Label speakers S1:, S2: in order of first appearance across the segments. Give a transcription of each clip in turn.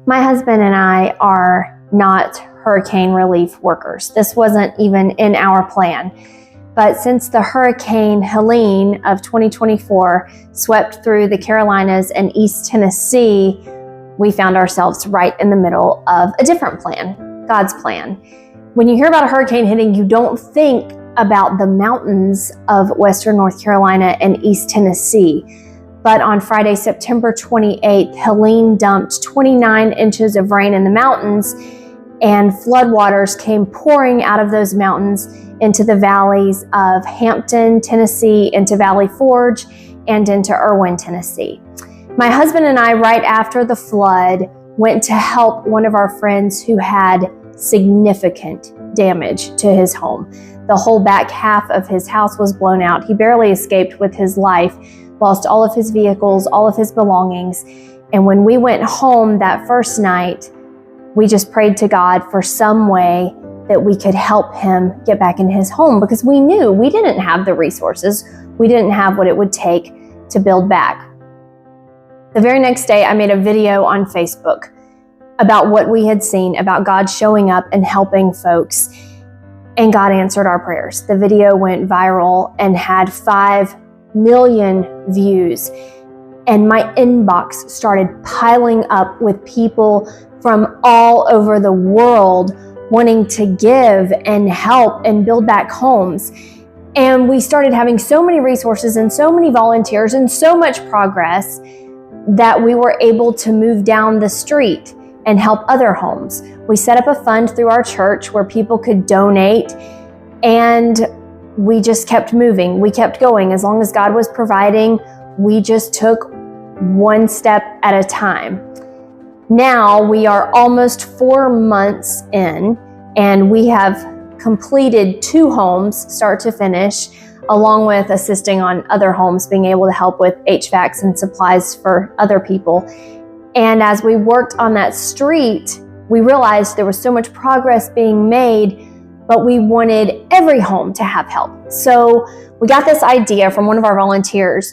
S1: My husband and I are not hurricane relief workers. This wasn't even in our plan. But since the Hurricane Helene of 2024 swept through the Carolinas and East Tennessee, we found ourselves right in the middle of a different plan, God's plan. When you hear about a hurricane hitting, you don't think about the mountains of Western North Carolina and East Tennessee. But on Friday, September 28th, Helene dumped 29 inches of rain in the mountains, and floodwaters came pouring out of those mountains into the valleys of Hampton, Tennessee, into Valley Forge, and into Irwin, Tennessee. My husband and I, right after the flood, went to help one of our friends who had significant damage to his home. The whole back half of his house was blown out. He barely escaped with his life, lost all of his vehicles, all of his belongings. And when we went home that first night, we just prayed to God for some way that we could help him get back in his home, because we knew we didn't have the resources. We didn't have what it would take to build back. The very next day, I made a video on Facebook about what we had seen, about God showing up and helping folks. And God answered our prayers. The video went viral and had 5 million views. And my inbox started piling up with people from all over the world wanting to give and help and build back homes. And we started having so many resources and so many volunteers and so much progress that we were able to move down the street and help other homes. We set up a fund through our church where people could donate, and we just kept moving. We kept going. As long as God was providing, we just took one step at a time. Now we are almost 4 months in, and we have completed 2 homes, start to finish, along with assisting on other homes, being able to help with HVACs and supplies for other people. And as we worked on that street, we realized there was so much progress being made, but we wanted every home to have help. So we got this idea from one of our volunteers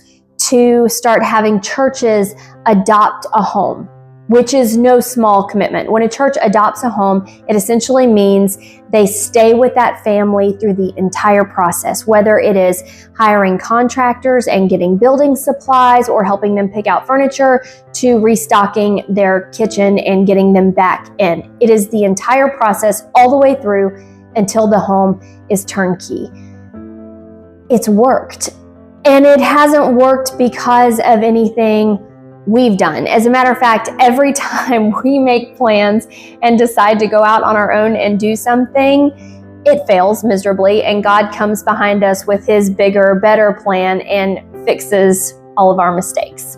S1: to start having churches adopt a home, which is no small commitment. When a church adopts a home, it essentially means they stay with that family through the entire process, whether it is hiring contractors and getting building supplies, or helping them pick out furniture, to restocking their kitchen and getting them back in. It is the entire process all the way through until the home is turnkey. It's worked. And it hasn't worked because of anything we've done. As a matter of fact, every time we make plans and decide to go out on our own and do something, it fails miserably, and God comes behind us with his bigger, better plan and fixes all of our mistakes.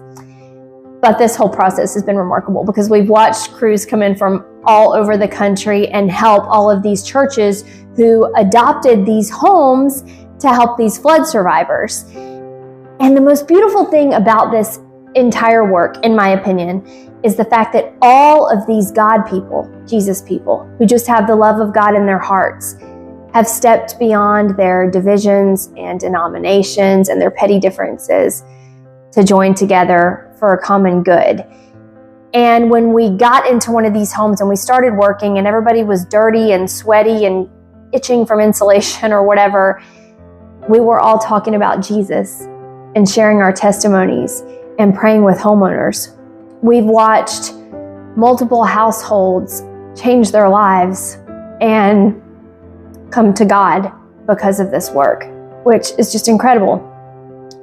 S1: But this whole process has been remarkable, because we've watched crews come in from all over the country and help all of these churches who adopted these homes to help these flood survivors. And the most beautiful thing about this entire work, in my opinion, is the fact that all of these God people, Jesus people, who just have the love of God in their hearts, have stepped beyond their divisions and denominations and their petty differences to join together for a common good. And when we got into one of these homes and we started working, and everybody was dirty and sweaty and itching from insulation or whatever, we were all talking about Jesus and sharing our testimonies and praying with homeowners. We've watched multiple households change their lives and come to God because of this work, which is just incredible.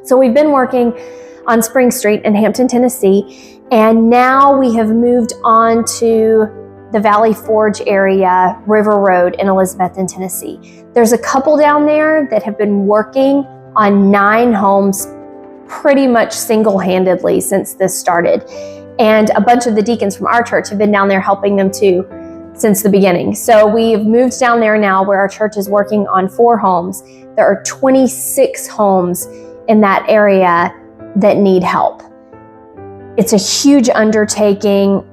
S1: So we've been working on Spring Street in Hampton, Tennessee, and now we have moved on to the Valley Forge area, River Road in Elizabethton, Tennessee. There's a couple down there that have been working on 9 homes pretty much single-handedly since this started. And a bunch of the deacons from our church have been down there helping them too since the beginning. So we've moved down there now, where our church is working on 4 homes. There are 26 homes in that area that need help. It's a huge undertaking,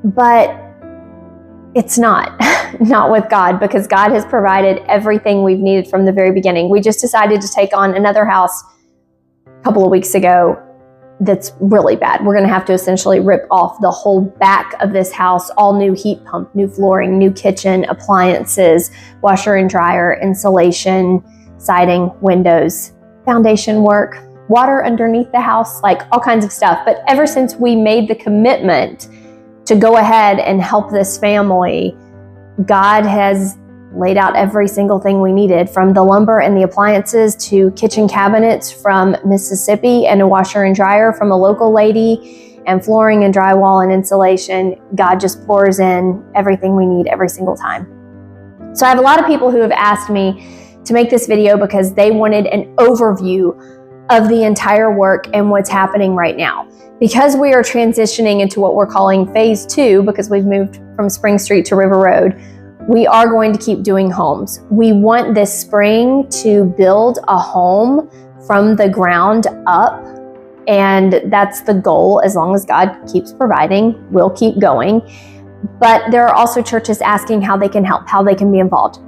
S1: but it's not with God, because God has provided everything we've needed from the very beginning. We just decided to take on another house a couple of weeks ago that's really bad. We're going to have to essentially rip off the whole back of this house, all new heat pump, new flooring, new kitchen, appliances, washer and dryer, insulation, siding, windows, foundation work, water underneath the house, like all kinds of stuff. But ever since we made the commitment to go ahead and help this family, God has laid out every single thing we needed, from the lumber and the appliances to kitchen cabinets from Mississippi and a washer and dryer from a local lady and flooring and drywall and insulation. God just pours in everything we need every single time. So I have a lot of people who have asked me to make this video because they wanted an overview of the entire work and what's happening right now. Because we are transitioning into what we're calling phase 2, because we've moved from Spring Street to River Road, we are going to keep doing homes. We want this spring to build a home from the ground up, and that's the goal. As long as God keeps providing, we'll keep going. But there are also churches asking how they can help, how they can be involved.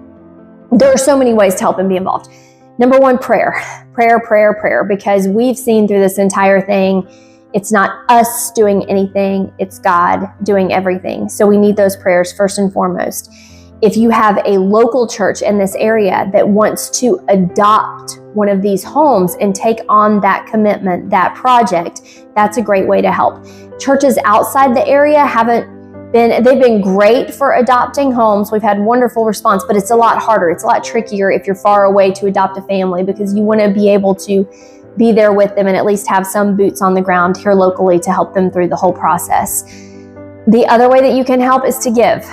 S1: There are so many ways to help and be involved. Number one, prayer, because we've seen through this entire thing, it's not us doing anything, it's God doing everything. So we need those prayers first and foremost. If you have a local church in this area that wants to adopt one of these homes and take on that commitment, that project, that's a great way to help. Churches outside the area they've been great for adopting homes. We've had wonderful response, but it's a lot harder. It's a lot trickier if you're far away to adopt a family, because you want to be able to be there with them and at least have some boots on the ground here locally to help them through the whole process. The other way that you can help is to give.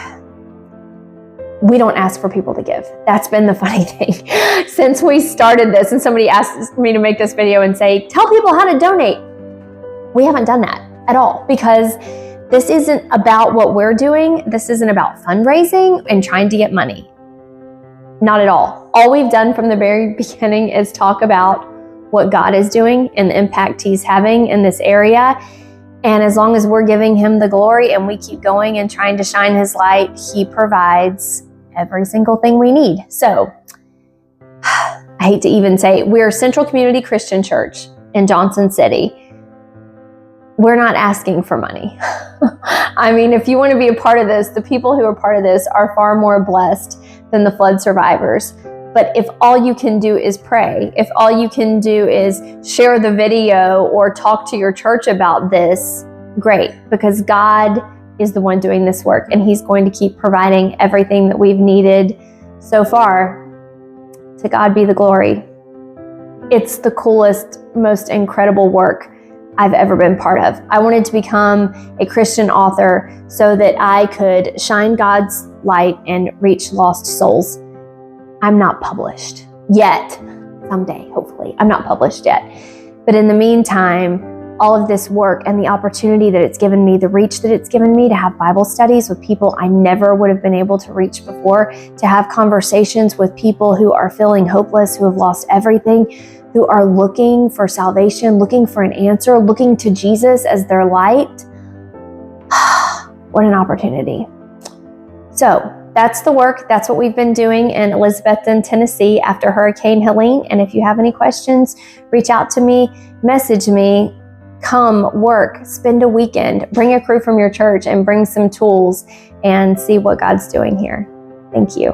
S1: We don't ask for people to give. That's been the funny thing. Since we started this, and somebody asked me to make this video and say, tell people how to donate. We haven't done that at all, because this isn't about what we're doing. This isn't about fundraising and trying to get money. Not at all. All we've done from the very beginning is talk about what God is doing and the impact He's having in this area. And as long as we're giving Him the glory and we keep going and trying to shine His light, He provides every single thing we need. So I hate to even say, we're Central Community Christian Church in Johnson City. We're not asking for money. I mean, if you want to be a part of this, the people who are part of this are far more blessed than the flood survivors. But if all you can do is pray, if all you can do is share the video or talk to your church about this, great, because God is the one doing this work, and He's going to keep providing everything that we've needed so far. To God be the glory. It's the coolest, most incredible work I've ever been part of. I wanted to become a Christian author so that I could shine God's light and reach lost souls. I'm not published yet. Someday, hopefully. I'm not published yet. But in the meantime, all of this work and the opportunity that it's given me, the reach that it's given me to have Bible studies with people I never would have been able to reach before, to have conversations with people who are feeling hopeless, who have lost everything, who are looking for salvation, looking for an answer, looking to Jesus as their light. What an opportunity. So that's the work. That's what we've been doing in Elizabethton, Tennessee after Hurricane Helene. And if you have any questions, reach out to me, message me, come work, spend a weekend, bring a crew from your church and bring some tools and see what God's doing here. Thank you.